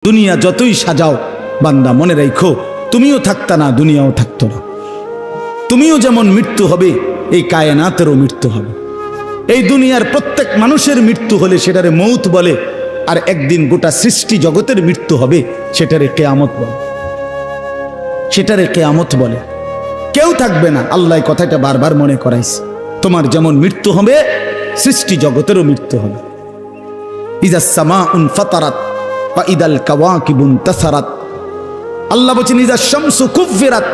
দুনিয়া যতই সাজাও বান্দা মনে রাখো তুমিও থাকতা না, দুনিয়াও থাকতো না। তুমিও যেমন মৃত্যু হবে, এই কায়নাতেরও মৃত্যু হবে। এই দুনিয়ার প্রত্যেক মানুষের মৃত্যু হলে সেটারে মৌত বলে, আর একদিন গোটা সৃষ্টি জগতের মৃত্যু হবে সেটারে কিয়ামত বলে। সেটারে কিয়ামত বলে। কেউ থাকবে না, আল্লাহ কথাটা বারবার মনে করাইছে। তোমার যেমন মৃত্যু হবে, সৃষ্টি জগতেরও মৃত্যু হবে। ইজাস সামাউন ফাতারাত ওয়া ইদাল কাওয়াকিবুন তাসারাত। আল্লাহ বলেছেন ইজাস শামসু কুফিরাত।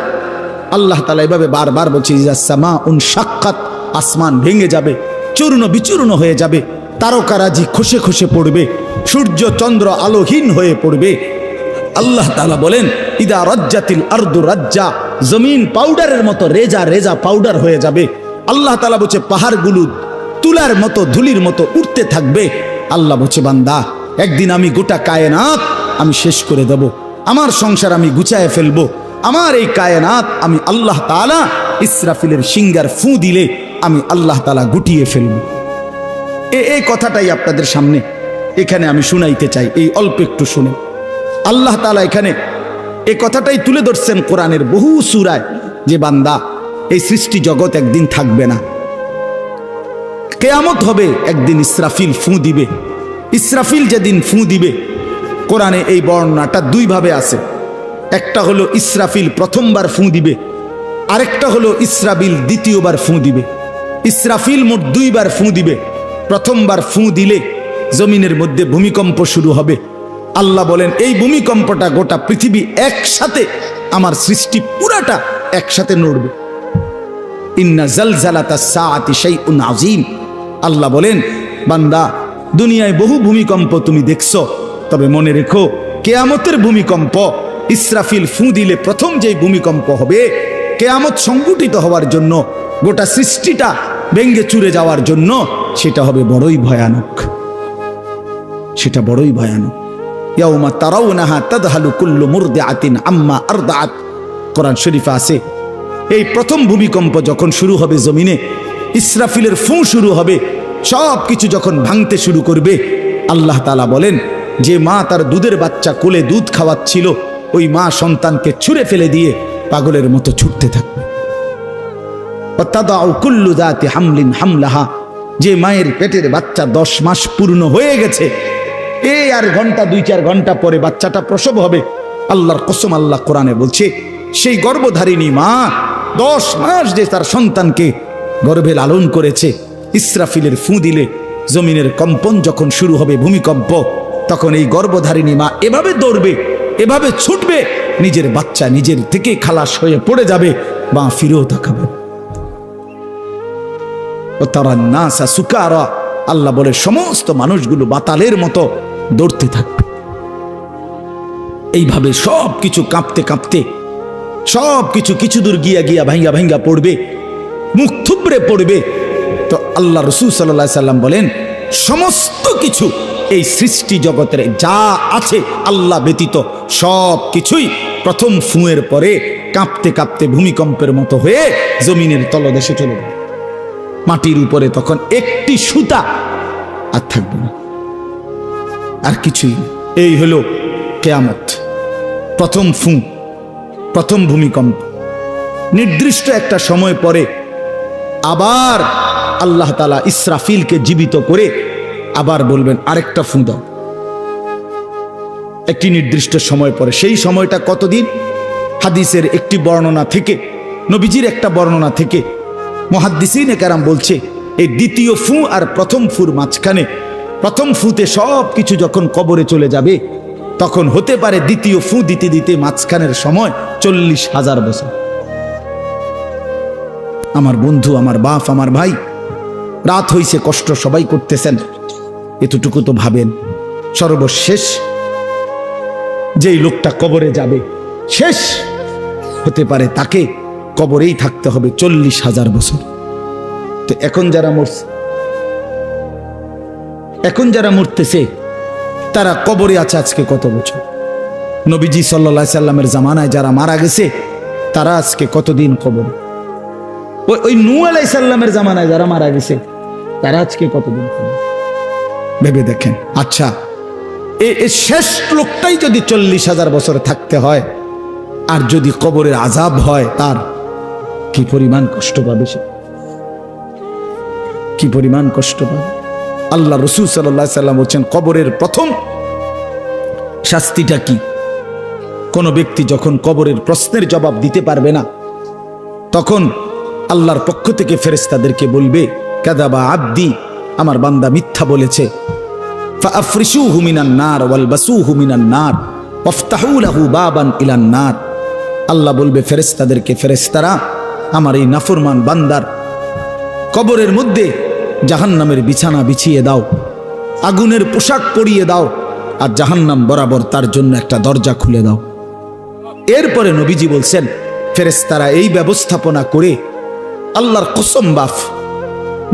আল্লাহ তাআলা এভাবে বারবার বলছে ইজাস সামাউন শাক্কাত, আসমান ভেঙে যাবে, চূর্ণ বিচূর্ণ হয়ে যাবে, তারকারাজি খসে খসে পড়বে, সূর্য চন্দ্র আলোহীন হয়ে পড়বে। আল্লাহ তাআলা বলেন ইদা রাজ্জাতিল আরদু রাজ্জা, জমিন পাউডারের মতো রেজা রেজা পাউডার হয়ে যাবে। আল্লাহ তাআলা বলছে পাহাড়গুলো তুলার মতো ধুলির মতো উঠতে থাকবে। আল্লাহ বলছে বান্দা একদিন আমি গোটা কায়নাত আমি শেষ করে দেব, আমার সংসার আমি গুছায় ফেলবো, আমার এই কায়নাত আমি আল্লাহ তাআলা ইসরাফিলের সিঙ্গার ফু দিলে আমি আল্লাহ তাআলা গুটিয়ে ফেলবো। এই কথাটাই আপনাদের সামনে এখানে আমি শুনাইতে চাই, এই অল্প একটু শুনে। আল্লাহ তাআলা এখানে এই কথাটাই তুলে ধরছেন কোরআনের বহু সূরায়, যে বান্দা এই সৃষ্টি জগৎ একদিন থাকবে না, কিয়ামত হবে, একদিন ইসরাফিল ফু দিবে। ইসরাফিল যেদিন ফু দিবে, কোরআনে এই বর্ণনাটা দুই ভাবে আছে। একটা হলো ইসরাফিল প্রথমবার ফু দিবে, আরেকটা হলো ইসরাফিল দ্বিতীয়বার ফু দিবে। ইসরাফিল মোট দুইবার ফু দিবে। প্রথমবার ফু দিলে জমিনের মধ্যে ভূমিকম্প শুরু হবে। আল্লাহ বলেন এই ভূমিকম্পটা গোটা পৃথিবী একসাথে, আমার সৃষ্টি পুরাটা একসাথে নড়বে। ইন্না জালজালাতাস সাআতি শাইউন আযীম। আল্লাহ বলেন বান্দা দুনিয়ায় বহু ভূমিকম্প তুমি দেখছো, তবে মনে রেখো কিয়ামতের ভূমিকম্প, ইসরাফিল ফু দিলে প্রথম যে ভূমিকম্প হবে, কিয়ামত সংঘটিত হওয়ার জন্য, গোটা সৃষ্টিটা ভেঙে চুরে যাওয়ার জন্য, সেটা হবে বড়ই ভয়ানক। সেটা বড়ই ভয়ানক। ইয়াউমা তারাউনাহা তাদহালু কুল্লু মুরদিআতিন আম্মা আরদাআত। কোরআন শরীফে আছে এই প্রথম ভূমিকম্প যখন শুরু হবে জমিনে, ইসরাফিলের ফু শুরু হবে, সব কিছু যখন ভাঙতে শুরু করবে, আল্লাহ তাআলা বলেন যে মা তার দুধের বাচ্চা কোলে দুধ খাওয়াচ্ছিল, ওই মা সন্তানকে ছুঁড়ে ফেলে দিয়ে পাগলের মতো ছুটতে থাকবে। ওয়াতাদাউ কুল্লু যাতি হামলিন হামলাহা, যে মায়ের পেটের বাচ্চা 10 মাস পূর্ণ হয়ে গেছে, এই আর ঘন্টা 2-4 ঘন্টা পরে বাচ্চাটা প্রসব হবে। আল্লাহর কসম, আল্লাহ কোরআনে বলছে সেই গর্ভধারিণী মা 10 মাস যে তার সন্তানকে গর্ভে লালন করেছে, ইসরাফিলের ফু দিলে জমিনের কম্পন যখন শুরু হবে, ভূমিকম্প, তখন এই গর্ভধারিণী মা এভাবে দৌড়বে, এভাবে ছুটবে, নিজের বাচ্চা নিজের থেকে খালাস হয়ে পড়ে যাবে, বা ফিরেও তাকাবে। ও তারা নাসা সুকারা, আল্লাহ বলে সমস্ত মানুষগুলো বাতালের মতো দৌড়তে থাকবে। এইভাবে সব কিছু কাঁপতে কাঁপতে সব কিছু কিছু দূর গিয়া গিয়া ভাঙ্গা ভাঙ্গা পড়বে, মুখ থুবড়ে পড়বে। তো আল্লাহ রাসূল সাল্লাল্লাহু আলাইহি সাল্লাম বলেন সমস্ত কিছু এই সৃষ্টি জগতের যা আছে আল্লাহ ব্যতীত সব কিছুই প্রথম ফুঁয়ের পরে কাঁপতে কাঁপতে ভূমিকম্পের মতো হয়ে জমিনের তলদেশে চলে যাবে। মাটির উপরে তখন একটি সুতা আর থাকবে না, আর কিছুই না। এই হলো কিয়ামত, প্রথম ফু, প্রথম ভূমিকম্প। নির্দিষ্ট একটা সময় পরে আবার আল্লাহ তাআলা ইসরাফিলকে জীবিত করে আবার বলবেন আরেকটা ফু দাও, একটি নির্দিষ্ট সময় পরে। সেই সময়টা কতদিন? হাদিসের একটি বর্ণনা থেকে, নবীজির একটা বর্ণনা থেকে মুহাদ্দিসিনে কেরাম বলছে এই দ্বিতীয় ফু আর প্রথম ফুর মাঝখানে, প্রথম ফুতে সব কিছু যখন কবরে চলে যাবে, তখন হতে পারে দ্বিতীয় ফু দিতে দিতে মাঝখানের সময় 40,000 বছর। আমার বন্ধু, আমার বাপ, আমার ভাই, রাত হইছে, কষ্ট সবাই করতেছেন, এতটুকু তো ভাবেন সর্বশেষ যেই লোকটা কবরে যাবে, শেষ হতে পারে তাকে কবরেই থাকতে হবে 40,000 বছর। তো এখন যারা মরতেছে তারা কবরে আছে আজকে কত বছর? নবীজি সাল্লাল্লাহু আলাইহি সাল্লামের জামানায় যারা মারা গেছে তারা আজকে কতদিন কবরে? ওই নূহ আলাইহিস সালামের জামানায় যারা মারা গেছে তারা আজকে কতদিন কবরে? ভেবে দেখেন। আচ্ছা, এই শেষ লোকটাই যদি 40,000 বছর থাকতে হয়, আর যদি কবরের আযাব হয়, তার কি পরিমাণ কষ্ট পাবে সে, কি পরিমাণ কষ্ট পাবে। আল্লাহ রাসূল সাল্লাল্লাহু আলাইহি সাল্লাম বলেন, কবরের প্রথম শাস্তিটা কি? কোন ব্যক্তি যখন কবরের প্রশ্নের জবাব দিতে পারবে না, তখন আল্লাহর পক্ষ থেকে ফেরেশতাদেরকে বলবে, কাযাবা আব্দি, আমার বান্দা মিথ্যা বলেছে। ফাআফরিশুহু মিনান নার ওয়ালবাসুহু মিনান নার ওয়াফতাহু লাহু বাবান ইলান নার। আল্লাহ বলবে ফেরেশতাদেরকে, ফেরেশতারা আমার এই নাফরমান বান্দার কবরের মধ্যে জাহান্নামের বিছানা বিছিয়ে দাও, আগুনের পোশাক পরিয়ে দাও, আর জাহান্নাম বরাবর তার জন্য একটা দরজা খুলে দাও। এরপরে নবীজি বলছেন, ফেরেশতারা এই ব্যবস্থাপনা করে, আল্লাহর কসম বাফ,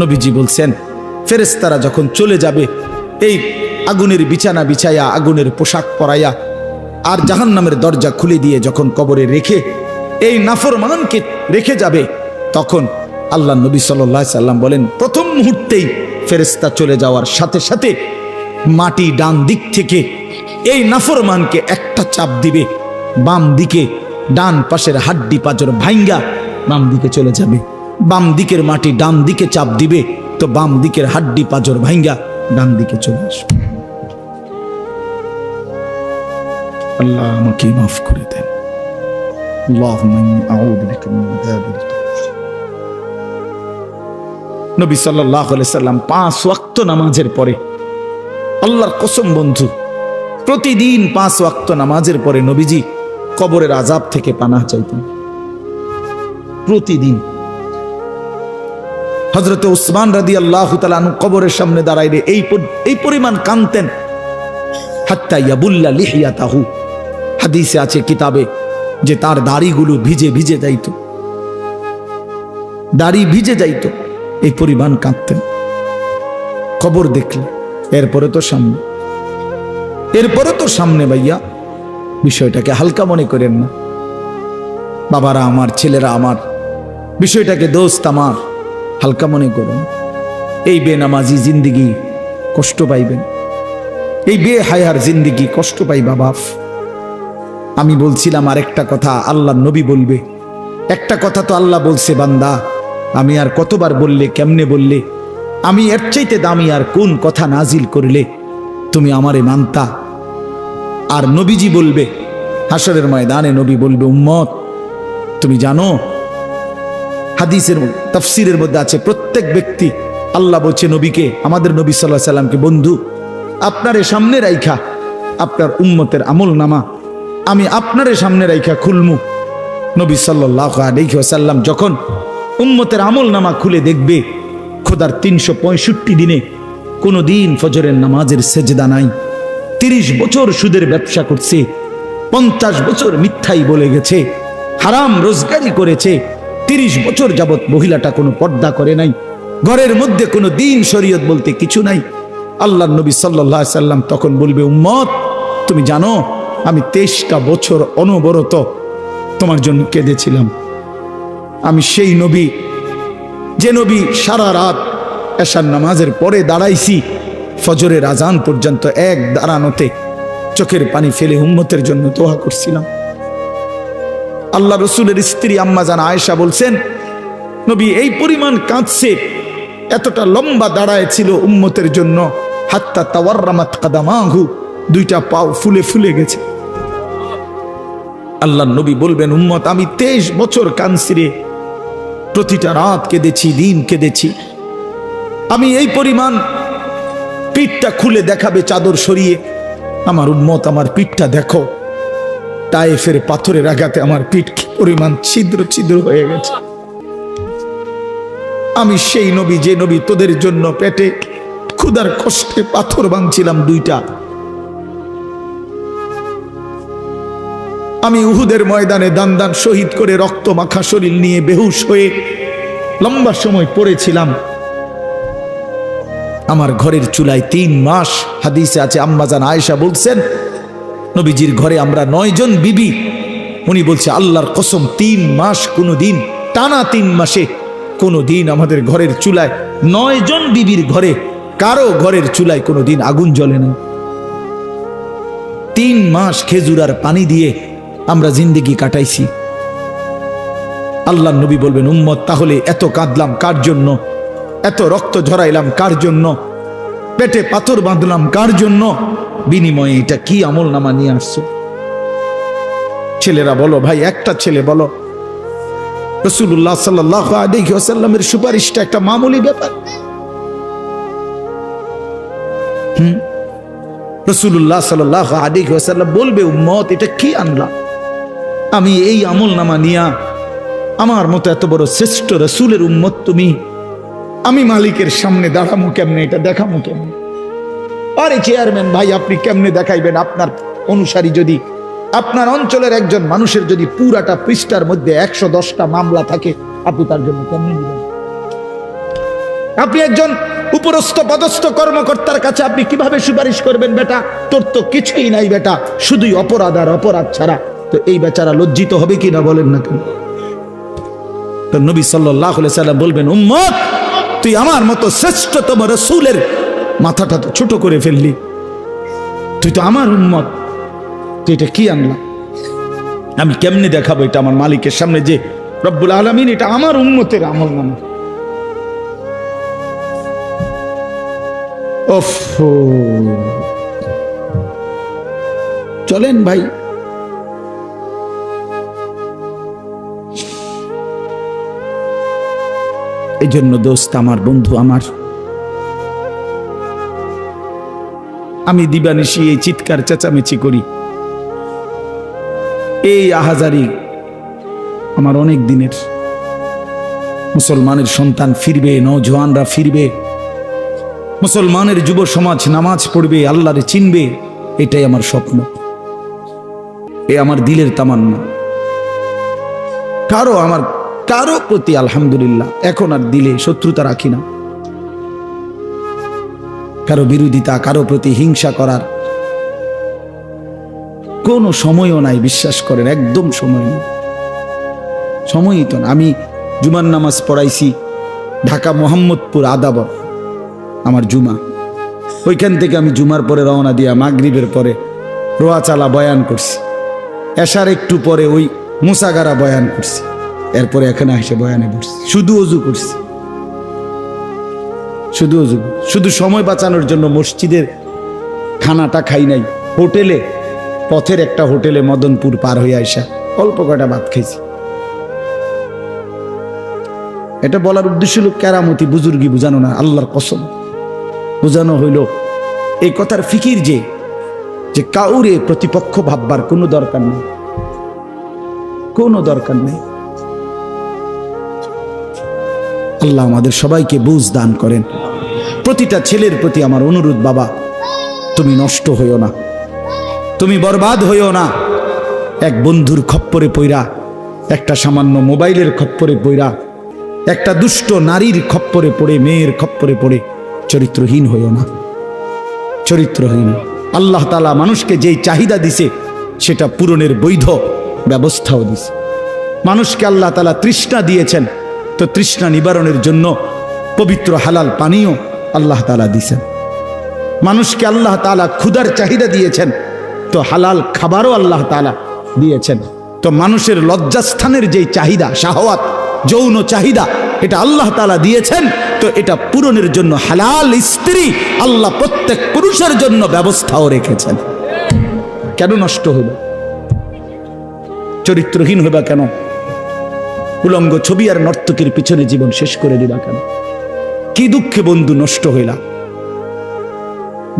নবীজি বলছেন ফেরেশতারা যখন চলে যাবে, এই আগুনের বিছানা বিছাইয়া, আগুনের পোশাক পরাইয়া, আর জাহান্নামের দরজা খুলে দিয়ে যখন কবরে রেখে এই নাফরমানকে রেখে যাবে, তখন আল্লাহ নবী সাল্লাল্লাহু আলাইহি সাল্লাম বলেন, প্রথম মুহূর্তেই ফেরেশতা চলে যাওয়ার সাথে সাথে মাটি ডান দিক থেকে এই নাফরমানকে একটা চাপ দিবে, বাম দিকে ডান পাশের হাড্ডি পাঁজর ভাঙ্গা বাম দিকে চলে যাবে। বাম দিকের মাটি ডান দিকে চাপ দিবে, তো বাম দিকের হাড্ডি পাঁজর ভাঙ্গা ডান দিকে চলে আসবে। আল্লাহ আমাকে মাফ করে দেন। আল্লাহুম্মা ইন্নী আউযু বিকা মিন আযাবিল কবর। নবী সাল্লাল্লাহু আলাইহি সাল্লাম 5 ওয়াক্ত নামাজের পরে, আল্লাহর কসম বন্ধু, প্রতিদিন 5 ওয়াক্ত নামাজের পরে নবীজি কবরের আযাব থেকে পানাহ চাইতেন। প্রতিদিন। হযরত উসমান রাদিয়াল্লাহু তাআলা আনহু কবরের সামনে দাঁড়াইলে এই পরিমাণ কাঁদতেন, হাত্তা ইয়াবুল্লা লিহিয়াতাহু। হাদিসে আছে কিতাবে যে তার দাড়িগুলো ভিজে ভিজে যাইত, দাড়ি ভিজে যাইত, এই পরিমাণ কাঁদতেন কবর দেখলে। এরপরে তো সামনে ভাইয়া, বিষয়টাকে হালকা মনে করেন না। বাবারা আমার, ছেলেরা আমার, বিষয়টাকে দোস্ত আমার, হালকা মনে করুন। এই বেনামাজি জিন্দিগি কষ্ট পাইবেন, এই বেহায়ার জিন্দিগি কষ্ট পাইবা বাপ। আমি বলছিলাম আরেকটা কথা আল্লাহ নবী বলবে, একটা কথা তো আল্লাহ বলছে, বান্দা আমি আর কতবার বললে, কেমনে বললে, আমি এর চাইতে দামি আর কোন কথা নাজিল করলে তুমি আমারে মানতা। আর নবীজি বলবে হাসরের ময়দানে, নবী বলবে, উম্মত তুমি জানো, হাদিসের তাফসীরের মধ্যে আছে, প্রত্যেক ব্যক্তি, আল্লাহ বলছে নবীকে, আমাদের নবী সাল্লাল্লাহু আলাইহি সাল্লামকে, বন্ধু আপনারে সামনে রাইখা আপনার উম্মতের আমল নামা আমি আপনারে সামনে রাইখা খুলমু। নবী সাল্লাল্লাহু আলাইহি ওয়াসাল্লাম যখন উম্মতের আমল নামা খুলে দেখবে, খোদার 365 দিনে কোনো দিন ফজরের নামাজের সেজদা নাই, 30 বছর সুদের ব্যবসা করছে, 50 বছর মিথ্যাই বলে গেছে, হারাম রোজগারি করেছে, 30 বছর যাবত মহিলাটা কোনো পর্দা করে নাই, ঘরের মধ্যে কোনো দিন শরীয়ত বলতে কিছু নাই। আল্লাহর নবী সাল্লাল্লাহু আলাইহি সাল্লাম তখন বলবে, উম্মত তুমি জানো আমি 23টা বছর অনবরত তোমার জন্য কেঁদেছিলাম। আমি সেই নবী, যে নবী সারা রাত এশার নামাজের পরে দাঁড়াইছি ফজরের আজান পর্যন্ত, এক দাঁড়ানোতে চোখের পানি ফেলে উম্মতের জন্য দোয়া করছিলাম। আল্লাহ রসুলের স্ত্রী আম্মা জান আয়েশা বলছেন, নবী এই পরিমাণ কাঁদছে, এতটা লম্বা দাঁড়ায় ছিল উম্মতের জন্য, হাত্তা তাওয়াররামাত কাদামাহু, 2টা পাও ফুলে ফুলে গেছে। আল্লাহ নবী বলবেন, উম্মত আমি 23 বছর কাঁদছি রে, প্রতিটা রাত কেঁদেছি, দিন কেঁদেছি। আমি এই পরিমাণ, পিঠটা খুলে দেখাবে চাদর সরিয়ে, আমার উম্মত আমার পিঠটা দেখো, তায়েফের পাথরের আঘাতে আমার পিঠ কি পরিমাণ ছিদ্র ছিদ্র হয়ে গেছে। আমি সেই নবী, যে নবী তোদের জন্য পেটে ক্ষুধার কষ্টে পাথর ভাঙছিলাম 2টা। আমি উহুদের ময়দানে দান দান শহীদ করে রক্ত মাখা শরীর নিয়ে বেহুশ হয়ে লম্বা সময় পড়েছিলাম। আমার ঘরের চুলায় 3 মাস, হাদিসে আছে আম্মা জান আয়েশা বলছেন, নবীজির ঘরে আমরা 9 জন বিবি, উনি বলছে আল্লাহর কসম 3 মাস, কোনো দিন টানা 3 মাসে কোনো দিন আমাদের ঘরের চুলায়, 9 জন বিবির ঘরে কারো ঘরের চুলায় কোনো দিন আগুন জ্বলে না। 3 মাস খেজুর আর পানি দিয়ে আমরা জিন্দেগি কাটাইছি। আল্লাহ নবী বলবেন, উম্মত তাহলে এত কাঁদলাম কার জন্য, এত রক্ত ঝরাইলাম কার জন্য, পেটে পাথর বাঁধলাম কার জন্য, বিনিময়ে এটা কি আমল নামা নিয়ে আসছো? ছেলেরা বলো ভাই, একটা ছেলে বলো রাসূলুল্লাহ সাল্লাল্লাহু আলাইহি ওয়াসাল্লামের সুপারিশটা একটা মামুলি ব্যাপার? রাসূলুল্লাহ সাল্লাল্লাহু আলাইহি ওয়াসাল্লাম বলবে, উম্মত এটা কি আনলা? আমি এই আমল নামা নিয়া আমার মতো এত বড় শ্রেষ্ঠ রাসূলের উম্মত তুমি, আমি মালিকের সামনে দাঁড়ামু কেমনে, এটা দেখামু কেমনে? আরে চেয়ারম্যান ভাই, আপনি কেমনে দেখাইবেন? আপনার অনুসারী যদি, আপনার অঞ্চলের একজন মানুষের যদি পুরাটা পৃষ্ঠার মধ্যে 110টা মামলা থাকে, আপনি তার জন্য কেমনে নেবেন? আপনি একজন উপরস্থ পদস্থ কর্মকর্তার কাছে আপনি কিভাবে সুপারিশ করবেন? বেটা তোর তো কিছুই নাই বেটা, শুধুই অপরাধ আর অপরাধ ছাড়া। তো এই বেচারা লজ্জিত হবে কিনা বলেন না কেন? তো নবী সাল্লাল্লাহু আলাইহি সাল্লাম বলবেন, উম্মত তুই আমার মতো শ্রেষ্ঠতম রাসূলের মাথাটা তো ছোট করে ফেললি, তুই তো আমার উম্মত, তুই এটা কি আনলা? আমি কেমনে দেখাবো এটা আমার মালিকের সামনে যে রব্বুল আলামিন এটা আমার উম্মতের আমল নামা? চলেন ভাই, এই জন্য দোস্ত আমার, বন্ধু আমার, আমি দিবানিশি এই চিৎকার চেঁচামেচি করি, এই আহাজারি আমার অনেক দিনের। মুসলমানের সন্তান ফিরবে, নওজোয়ানরা ফিরবে, মুসলমানের যুব সমাজ নামাজ পড়বে, আল্লাহরে চিনবে, এটাই আমার স্বপ্ন, এ আমার দিলের তামান্না। কারো প্রতি আলহামদুলিল্লাহ এখন আর দিলে শত্রুতা রাখি না, কারো বিরোধিতা, কারো প্রতি হিংসা করার কোনো সময়ও নাই, বিশ্বাস করেন, একদম সময় নেই, সময়ই তো না। আমি জুমার নামাজ পড়াইছি ঢাকা মোহাম্মদপুর আদাবর, আমার জুমা, ওইখান থেকে আমি জুমার পরে রওনা দিয়া মাগরিবের পরে রোয়াচালা বয়ান করছি, এশার একটু পরে ওই মুসাগারা বয়ান করছি, এরপরে এখানে এসে বয়ানে বসছি, শুধু অজু করছি, শুধু অজু, শুধু সময় বাঁচানোর জন্য মসজিদের খানাটা খাই নাই, হোটেলে, পথের একটা হোটেলে মদনপুর পার হয়ে আইসা অল্প কয়টা ভাত খাইছি। এটা বলার উদ্দেশ্য হলো কেরামতি বুজুর্গি বুঝানো না, আল্লাহর কসম বুঝানো হইল এই কথার ফিকির যে কাউরে প্রতিপক্ষ ভাববার কোনো দরকার নেই, কোনো দরকার নেই। আল্লাহ আমাদের সবাইকে বুঝ দান করেন। প্রতিটা ছেলের প্রতি আমার অনুরোধ, বাবা তুমি নষ্ট হইও না, তুমি বরবাদ হইও না। এক বন্ধুর খপ্পরে পইরা, একটা সামান্য মোবাইলের খপ্পরে পইরা, একটা দুষ্ট নারীর খপ্পরে পড়ে, মেয়ের খপ্পরে পড়ে চরিত্রহীন হইও না, চরিত্রহীন। আল্লাহ তাআলা মানুষকে যেই চাহিদা দিছে সেটা পূরণের বৈধ ব্যবস্থাও দিছে। মানুষকে আল্লাহ তাআলা তৃষ্ণা দিয়েছেন, তো তৃষ্ণা নিবারণের জন্য পবিত্র হালাল পানীয় আল্লাহ তাআলা দিয়েছেন। মানুষকে আল্লাহ তাআলা ক্ষুধার চাহিদা দিয়েছেন, তো হালাল খাবারও আল্লাহ তাআলা দিয়েছেন। তো মানুষের লজ্জাস্থানের যেই চাহিদা, শাহওয়াত, যৌন চাহিদা, এটা আল্লাহ তাআলা দিয়েছেন, তো এটা পূরণের জন্য হালাল স্ত্রী আল্লাহ প্রত্যেক পুরুষের জন্য ব্যবস্থাও রেখেছেন। কেন নষ্ট হইবে? চরিত্রহীন হইবা কেন? উলঙ্গ ছবি আর নর্তকীর পিছনে জীবন শেষ করে দিবা কেন? কি দুঃখে বন্ধু নষ্ট হইলা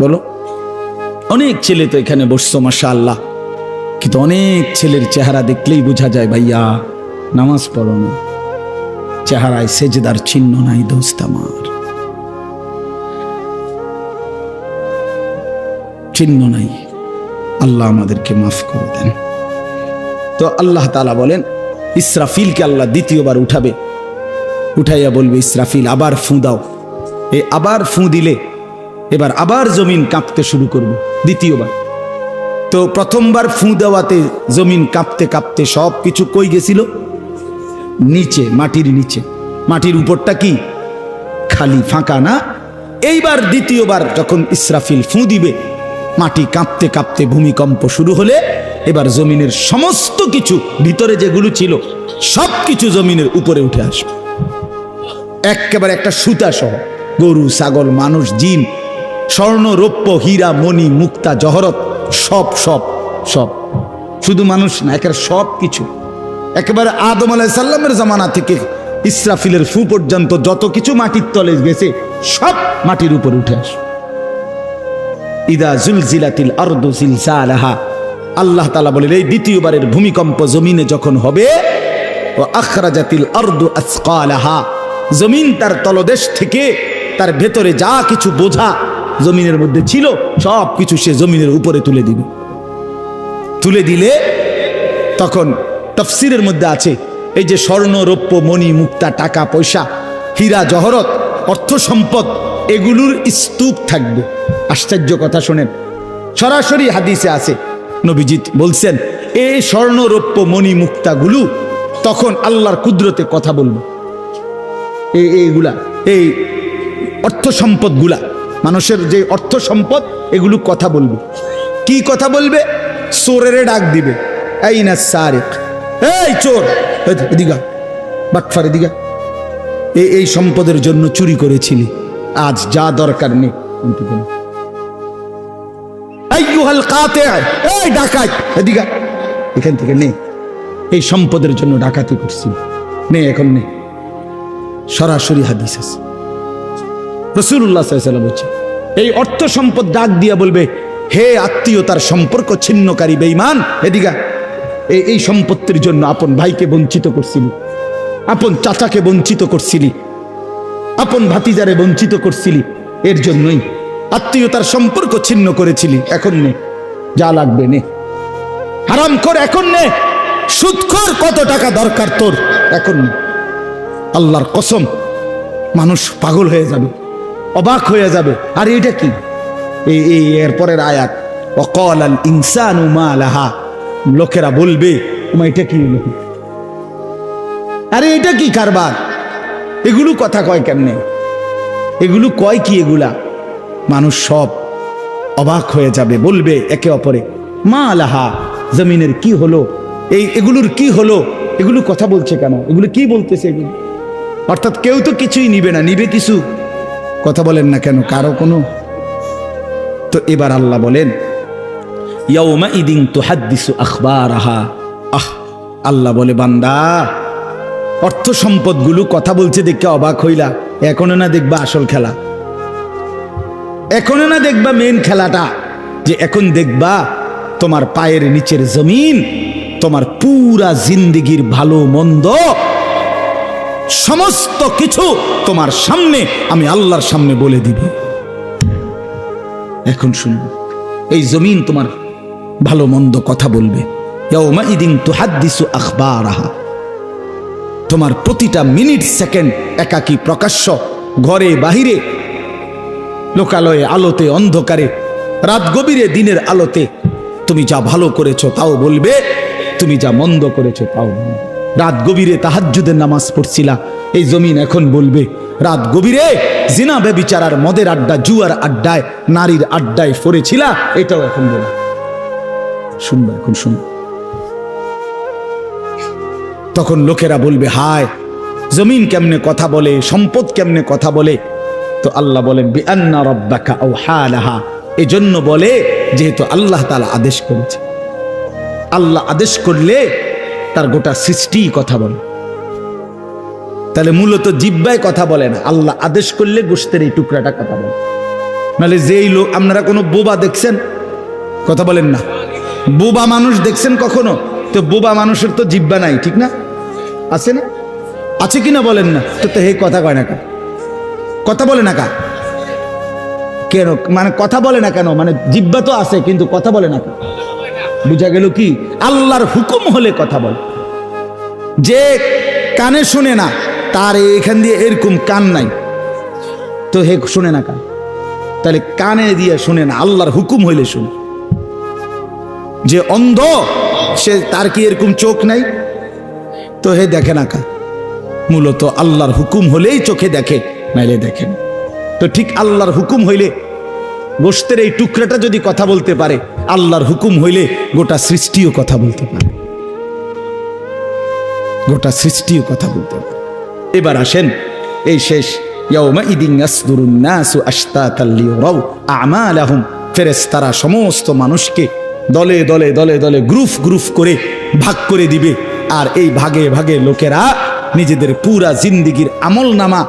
বলো? অনেক ছেলে তো এখানে বসছো মাশাআল্লাহ, কিন্তু অনেক ছেলের চেহারা দেখলেই বোঝা যায় ভাইয়া নামাজ পড়ো না, চেহারায় সেজদার চিহ্ন নাই। দোস্ত আমার, চিহ্ন নাই। আল্লাহ আমাদেরকে মাফ করে দেন। তো আল্লাহ তাআলা বলেন, ইসরাফিলকে আল্লাহ দ্বিতীয়বার উঠাবে, উঠাইয়া বলবে, ইসরাফিল আবার ফুঁ দাও। এই আবার ফুঁ দিলে এবার আবার জমিন কাঁপতে শুরু করবে দ্বিতীয়বার। তো প্রথমবার ফুঁ দেওয়াতে জমিন কাঁপতে কাঁপতে সব কিছু কই গেছিল? নিচে, মাটির নিচে। মাটির উপরটা কি? খালি, ফাঁকা না? এইবার দ্বিতীয়বার যখন ইসরাফিল ফুঁ দিবে, মাটি কাঁপতে কাঁপতে ভূমিকম্প শুরু হলে এবার জমিনের সমস্ত কিছু ভিতরে যেগুলো ছিল সব কিছু জমিনের উপরে উঠে আসবে, একেবারে একটা সুতা সহ। গরু, ছাগল, মানুষ, জিন, স্বর্ণ, রৌপ্য, হীরা, মণি, মুক্তা, জহরত, সব সব সব, শুধু মানুষ না, একেবারে সব কিছু, একেবারে আদম আলাইহিস সালামের জামানা থেকে ইসরাফিলের ফু পর্যন্ত যত কিছু মাটির তলে গেছে সব মাটির উপর উঠে আসে। ইদা জুলজিলাতিল আরদু জিলজালাহা, আল্লাহ তাআলা বলেন এই দ্বিতীয়বারের ভূমিকম্প জমিনে যখন হবে, ও আখরাজাতিল আরদু আসকালাহা, জমিন তার তলদেশ থেকে তার ভেতরে যা কিছু বোঝা জমিনের মধ্যে ছিল সব কিছু সে জমিনের উপরে তুলে দিবে। তুলে দিলে তখন তাফসীরের মধ্যে আছে এই যে স্বর্ণ, রৌপ্য, মণি, মুক্তা, টাকা পয়সা, হীরা, জহরত, অর্থ সম্পদ, এগুলোর স্তূপ থাকবে। আশ্চর্য কথা শোনেন, সরাসরি হাদিসে আছে, নবীজি বলছেন এই স্বর্ণ, রৌপ্য, মণি, মুক্তাগুলো তখন আল্লাহর কুদরতে কথা বলবে। এইগুলা, এই অর্থ সম্পদগুলা, মানুষের যে অর্থ সম্পদ, এগুলো কথা বলবে। কি কথা বলবে? চোরেরে ডাক দিবে, আইনা সারিক, এই চোর, এদিকে বাটফার, এদিকে এই সম্পদের জন্য চুরি করেছিলি, আজ যা দরকার নেই। আইয়ুহাল কাতি, এই ডাকাত, এদিকে এখান থেকে নে, এই সম্পদের জন্য ডাকাতি করছি, নে এখন নে। সরাসরি হাদিস আছে, রাসূলুল্লাহ সাল্লাল্লাহু আলাইহি ওয়াসাল্লাম বলছেন এই অর্থ সম্পদ ডাক দিয়া বলবে, হে আত্মীয়তার সম্পর্ক ছিন্নকারী বেঈমান, এদিকে এই সম্পত্তির জন্য আপন ভাইকে বঞ্চিত করছিলি, আপন চাচাকে বঞ্চিত করছিলি, আপন ভাতিজারে বঞ্চিত করছিলি, এর জন্যই আত্মীয়তার সম্পর্ক ছিন্ন করেছিলি, এখন নে যা লাগবে নে, হারাম কর এখন নে, সুদখোর কত টাকা দরকার তোর এখন নে। আল্লাহর কসম, মানুষ পাগল হয়ে যাবে, অবাক হয়ে যাবে। আর এটা কি? এই এরপরের আয়াত, ওয়াকালাল ইনসানু মা লাহা, লোকেরা বলবে এটা কি হলো, আরে এটা কি কারবার, এগুলো কথা কয় কেমনে, এগুলো কয় কি, এগুলা মানুষ সব অবাক হয়ে যাবে, বলবে একে অপরে মা লাহা, জমিনের কি হলো, এগুলোর কি হলো, এগুলো কথা বলছে কেন, এগুলো কি বলতেছে এগুলো? অর্থাৎ কেউ তো কিছুই নিবে না, নিবে কিছু, কথা বলেন না কেন কারো কোনো। তো এবার আল্লাহ বলেন ইয়াউমা ইদিন তুহাদ্দিসু আখবারাহা, আল্লাহ বলে বান্দা অর্থ সম্পদগুলো কথা বলছে দেখে অবাক হইলা, এখনো না দেখবা আসল খেলা, এখনো না দেখবা মেন খেলাটা, যে এখন দেখবা তোমার পায়ের নিচের জমিন, তোমার পুরা জিন্দেগির ভালো মন্দ সমস্ত কিছু তোমার সামনে আমি আল্লাহর সামনে বলে দিব। এখন শুনবে, এই জমিন তোমার ভালো মন্দ কথা বলবে। ইয়াউমা ইদিন তুহাদ্দিসু আখবারাহা, তোমার প্রতিটা মিনিট সেকেন্ড একাকী প্রকাশ্য, ঘরে বাহিরে, লোকালয়ে, আলোতে, অন্ধকারে, রাত গভীরে, দিনের আলোতে, তুমি যা ভালো করেছো তাও বলবে, তুমি যা মন্দ করেছো তাও বলবে। রাত গভীরে তাহাজ্জুদের নামাজ পড়ছিলা, এই জমিন এখন বলবে রাত গভীরে জিনা ব্যভিচার, মদের আড্ডা, জুয়ার আড্ডায়, নারীর আড্ডায় পড়েছিলা, এটাও এখন বলবে। শুনবে, এখন শুনবে। তখন লোকেরা বলবে হায়, জমিন কেমনে কথা বলে, সম্পদ কেমনে কথা বলে। তো আল্লাহ বলেন বিআন্না রাব্বাকা আওহা লাহা, এজন্য বলে যেহেতু আল্লাহ তাআলা আদেশ করেছে। আল্লাহ আদেশ করলে তার গোটা সৃষ্টি কথা বলে, তাহলে মূলত জিহ্বায় কথা বলে না, আল্লাহ আদেশ করলে গোশতের এই টুকরাটা কথা বলে। নাহলে যেই লোক, আপনারা কোনো বোবা দেখছেন, কথা বলেন না, বোবা মানুষ দেখছেন কখনো? তো বোবা মানুষের তো জিহ্বা নাই, ঠিক না? আছে না? আছে কিনা বলেন না? তো হে কথা কয় না কা, কথা বলে না কা কেন, মানে কথা বলে না কেন, মানে জিহ্বা তো আছে কিন্তু কথা বলে না কা। বুঝা গেল কি? আল্লাহর হুকুম হলে কথা বলে। যে কানে শুনে না, তার এখান দিয়ে এরকম কান নাই, তো হে শুনে না কান, তাহলে কানে দিয়ে শুনে না, আল্লাহর হুকুম হইলে শুনে। যে অন্ধ, সে তার কি এরকম চোখ নাই, তো হে দেখে না কা। মূলত আল্লাহর হুকুম হলেই চোখে দেখে, নাইলে দেখেন। তো ঠিক আল্লাহর হুকুম হইলে গোশতের এই টুকরাটা যদি কথা বলতে পারে, আল্লাহর হুকুম হইলে গোটা সৃষ্টিও কথা বলতে পারে, গোটা সৃষ্টিও কথা বলতে পারে। এবার আসেন এই শেষ ইয়াউমাইদিন ইয়াসদুরুন নাসু আশতাতাল লিয়ারাউ আমালাহুম, ফেরেশতারা সমস্ত মানুষকে দলে দলে দলে দলে গ্রুপ গ্রুপ করে ভাগ করে দিবে। আর এই ভাগে ভাগে লোকেরা নিজেদের পুরা জিন্দেগির আমলনামা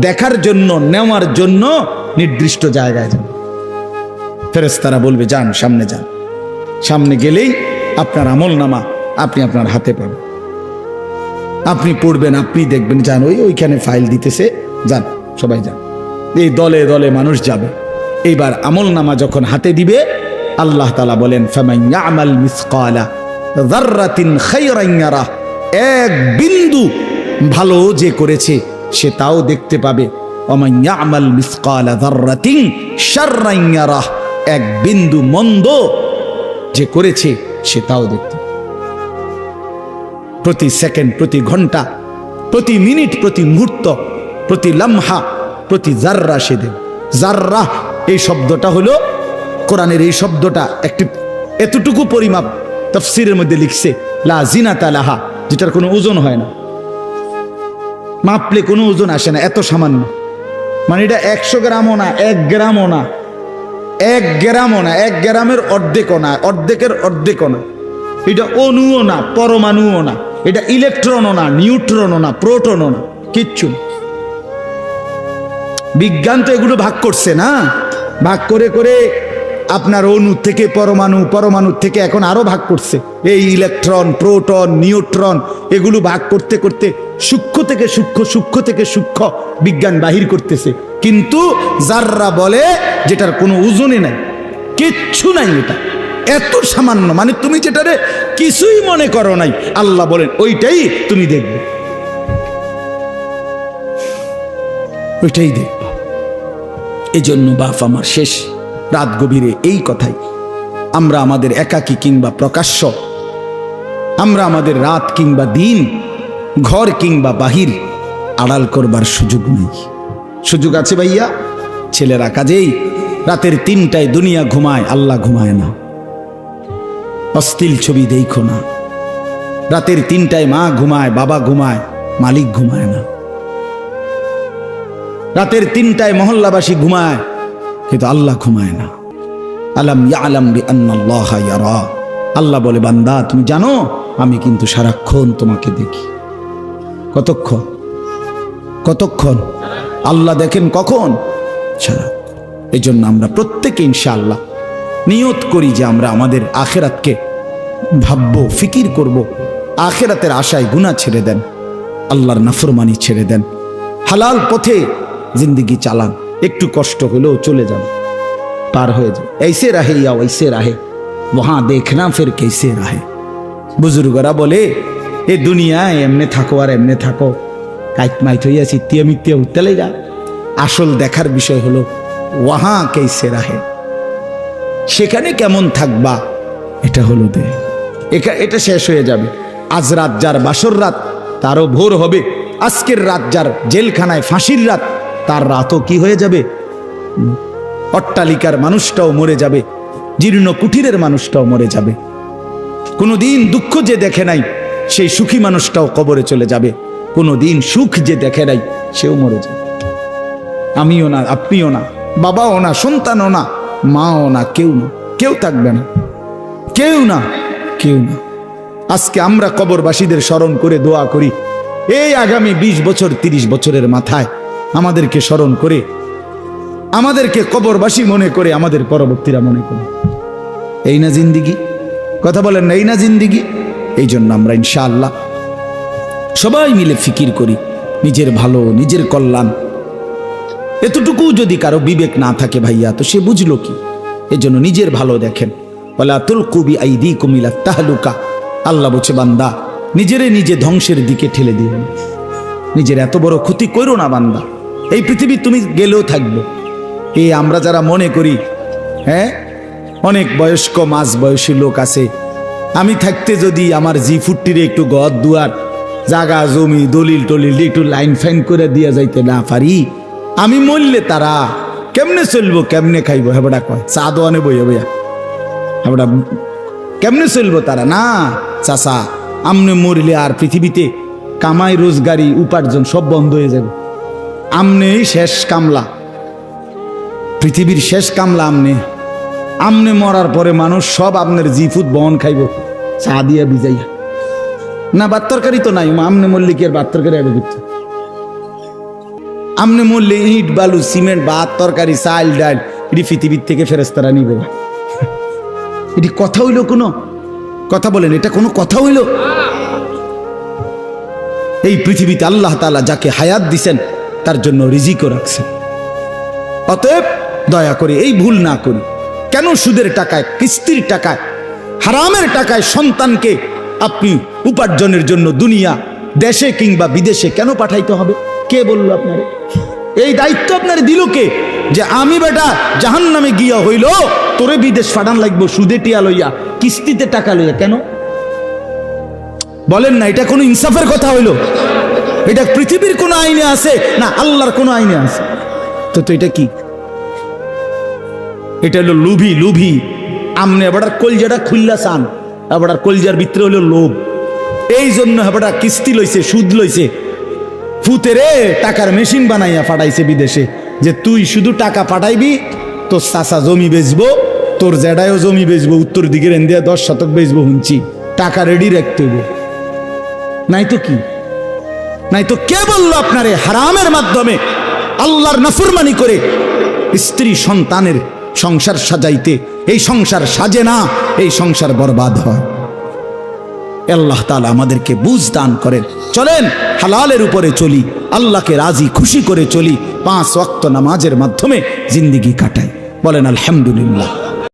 দেখার জন্য, নেওয়ার জন্য নির্দিষ্ট জায়গায় যাবে। ফেরেশতারা বলবে যান, সামনে যান। সামনে গেলেই আপনার আমলনামা আপনি আপনার হাতে পাবেন, আপনি পড়বেন, আপনি দেখবেন, যান ওইখানে ফাইল দিতেছে, যান সবাই যান। এই দলে দলে মানুষ যাবে। এইবার আমলনামা যখন হাতে দিবে, আল্লাহ তাআলা বলেন ফামান ইয়ামাল মিসকালা যাররাতিন খায়রান ইয়ারা, এক বিন্দু ভালো যে করেছে সে তাও দেখতে পাবে। ওমান ইয়ামাল মিসকালা যাররাতিন শাররান ইয়ারা, এক বিন্দু মন্দ যে করেছে সে তাও দেখতে পাবে। প্রতি সেকেন্ড, প্রতি ঘন্টা, প্রতি মিনিট, প্রতি মুহূর্ত, প্রতি লামহা, প্রতি জাররা সে দেবে। জাররা এই শব্দটা হলো কোরআনের, এই শব্দটা একটি এতটুকু পরিমাপ তাফসীরের মধ্যে লিখছে লা জিনাতা লাহা, যেটার কোনো ওজন হয় না, মাপলে কোনো ওজন আসে না, এত সামান্য। মানে এটা 100 গ্রামও না, 1 গ্রামও না, 1 গ্রামও না, 1 গ্রামের অর্ধেকও না, অর্ধেকের অর্ধেকও না। এটা অণুও না, পরমাণুও না, এটা ইলেকট্রনও না, নিউট্রনও না, প্রোটনও না, কিচ্ছু না। বিজ্ঞান তো এগুলো ভাগ করছে না, ভাগ করে করে আপনার অণু থেকে পরমাণু, পরমাণু থেকে এখন আরো ভাগ করছে। এই ইলেকট্রন, প্রোটন, নিউট্রন এগুলো ভাগ করতে করতে সূক্ষ্ম থেকে সূক্ষ্ম, সূক্ষ্ম থেকে সূক্ষ্ম বিজ্ঞান বাহির করতেছে। কিন্তু জাররা বলে যেটার কোনো ওজনই নাই, কিচ্ছু নাই, এটা এত সামান্য। মানে তুমি যেটারে কিছুই মনে করো নাই, আল্লাহ বলেন ওইটাই তুমি দেখবে, ওইটাই দেখবে। এই জন্য বাপ আমার শেষ রাত গভীরে এই কথাই, আমরা আমাদের একাকী কিংবা প্রকাশ্য, আমরা আমাদের রাত কিংবা দিন, ঘর কিংবা বাহির আড়াল করবার সুযোগ নেই। সুযোগ আছে ভাইয়া? ছেলেরা কাজেই রাতের 3টায় দুনিয়া ঘুমায়, আল্লাহ ঘুমায় না। অশ্লীল ছবি দেখো না। রাতের 3টায় মা ঘুমায়, বাবা ঘুমায়, মালিক ঘুমায় না। রাতের 3টায় মহল্লাবাসী ঘুমায়, কিন্তু আল্লাহ ঘুমায় না। আলাম ইয়ালাম বিআন্নাল্লাহা ইয়ারা, আল্লাহ বলে বান্দা তুমি জানো আমি কিন্তু সারাক্ষণ তোমাকে দেখি। কতক্ষণ? কতক্ষণ? আল্লাহ দেখেন কখন? সারাক্ষণ। এই জন্য আমরা প্রত্যেকে ইনশাআল্লাহ নিয়ত করি যে আমরা আমাদের আখেরাতকে ভাববো, ফিকির করব। আখেরাতের আশায় গুনাহ ছেড়ে দেন, আল্লাহর নাফরমানি ছেড়ে দেন, হালাল পথে জিন্দেগি চালান। একটু কষ্ট হলেও চলে যান, পার হয়ে যান। ऐसे रहे या वैसे रहे वहां देखना फिर कैसे रहे। বুজুর্গরা বলে এ দুনিয়ায় এমনে থাকো আর এমনে থাকো, কাইট মাইট হইয়া চিত্তিয়া মিত্তিয়া উত্তালে যা। আসল দেখার বিষয় হলো ওয়াহা কেসে রাহে, সেখানে কেমন থাকবা, এটা হলো দে। এটা শেষ হয়ে যাবে। আজ রাত যার বাসর রাত, তারও ভোর হবে। আজকের রাত যার জেলখানায় ফাঁসির রাত, তার রাতও কি হয়ে যাবে? অট্টালিকার মানুষটাও মরে যাবে, জীর্ণ কুঠিরের মানুষটাও মরে যাবে। কোনোদিন দুঃখ যে দেখে নাই সেই সুখী মানুষটাও কবরে চলে যাবে। কোনোদিন সুখ যে দেখে নাই সেও মরে যাবে। আমিও না, আপনিও না, বাবাও না, সন্তানও না, মাও না, কেউ না, কেউ থাকবে না, কেউ না, কেউ না। আজকে আমরা কবরবাসীদের স্মরণ করে দোয়া করি, এই আগামী 20 বছর 30 বছরের মাথায় আমাদেরকে স্মরণ করে, আমাদেরকে কবরবাসী মনে করে, আমাদের পরবর্তীরা মনে করে। এই না জিন্দিগি? কথা বলেন না, এই না জিন্দিগি? এই জন্য আমরা ইনশাআল্লাহ সবাই মিলে ফিকির করি নিজের ভালো, নিজের কল্যাণ। এতটুকু যদি কারো বিবেক না থাকে ভাইয়া, তো সে বুঝলো কি? এই জন্য নিজের ভালো দেখেন। ওয়ালা তুলকু বিআইদিকুম ইলা তাহলুকা, আল্লাহ বলছে বান্দা নিজেরে নিজে ধ্বংসের দিকে ঠেলে দিও না, নিজের এত বড় ক্ষতি করো না বান্দা। এই পৃথিবী তুমি গেলেও থাকবে। এই আমরা যারা মনে করি, হ্যাঁ অনেক বয়স্ক মাঝ বয়সী লোক আছে, আমি থাকতে যদি আমার জি40 একটু ঘর দুয়ার জাগা জমি দলিল টলিল একটু লাইন ফাইন করে দিয়া যাইতে না পারি, আমি মরলে তারা কেমনে চলবো কেমনে খাইবো হেবড়া কয় চা দোয়ানে বইয়া বইয়া হেবড়া কেমনে চলবো তারা না চাচা আমনে মরিলে আর পৃথিবীতে কামাই রোজগারি উপার্জন সব বন্ধ হয়ে যাবে আমনেই শেষ কামলা পৃথিবীর শেষ কামলা আমনে মরার পরে মানুষ সব আপনার জিফুত বহন খাইব চা দিয়া ভিজাইয়া না ভাত তরকারি তো নাই আমনে মরলে কি আর ভাত তরকারি আগে করছে আমনে মরলে ইট বালু সিমেন্ট ভাত তরকারি চাল ডাল এটি পৃথিবীর থেকে ফেরেস্তারা নিবে না এটি কথা হইল কোনো কথা বলেন এটা কোনো কথা হইল এই পৃথিবীতে আল্লাহ তাআলা যাকে হায়াত দিছেন তার জন্য রিজিকও রাখছেন অতএব দয়া করে এই ভুল না করি কেন সুদের টাকায় কিস্তির টাকায় হারামের টাকায় সন্তানকে আপনি উপার্জনের জন্য দুনিয়া দেশে কিংবা বিদেশে কেন পাঠাইতে হবে কে বলল আপনারে এই দায়িত্ব আপনার দিল কে যে আমি বেটা জাহান্নামে গিয়া হইল তোরে বিদেশ পাঠান লাগবো সুদে টিয়া লইয়া কিস্তিতে টাকা লইয়া কেন বলেন না এটা কোনো ইনসাফের কথা হইল এটা পৃথিবীর কোন আইনে আছে না আল্লাহর কোন আইনে আছে তো এটা কি এটা হলো লুভি আমনে আবার কলজাটা খুললা চান আবার কলজার ভিতরে হলো লোভ এই জন্য আবার কিস্তি লইছে সুদ লইছে ফুতেরে টাকার মেশিন বানাইয়া পাঠাইছে বিদেশে যে তুই শুধু টাকা পাঠাইবি তোর চাচা জমি বেচবো তোর জেডায়ও জমি বেচবো উত্তর দিকের এন্দিয়া 10 শতক বেচবো হুঁচি টাকা রেডি রাখতে হইব নাই তো কি নাই তো কে বললো আপনারে হারামের মাধ্যমে আল্লাহর নাফরমানি করে স্ত্রী সন্তানের সংসার সাজাইতে এই সংসার সাজে না এই সংসার বরবাদ হয় আল্লাহ তাআলা আমাদেরকে বুঝ দান করেন চলেন হালালের উপরে চলি আল্লাহকে রাজি খুশি করে চলি 5 ওয়াক্ত নামাজের মাধ্যমে জিন্দেগি কাটাই বলেন আলহামদুলিল্লাহ।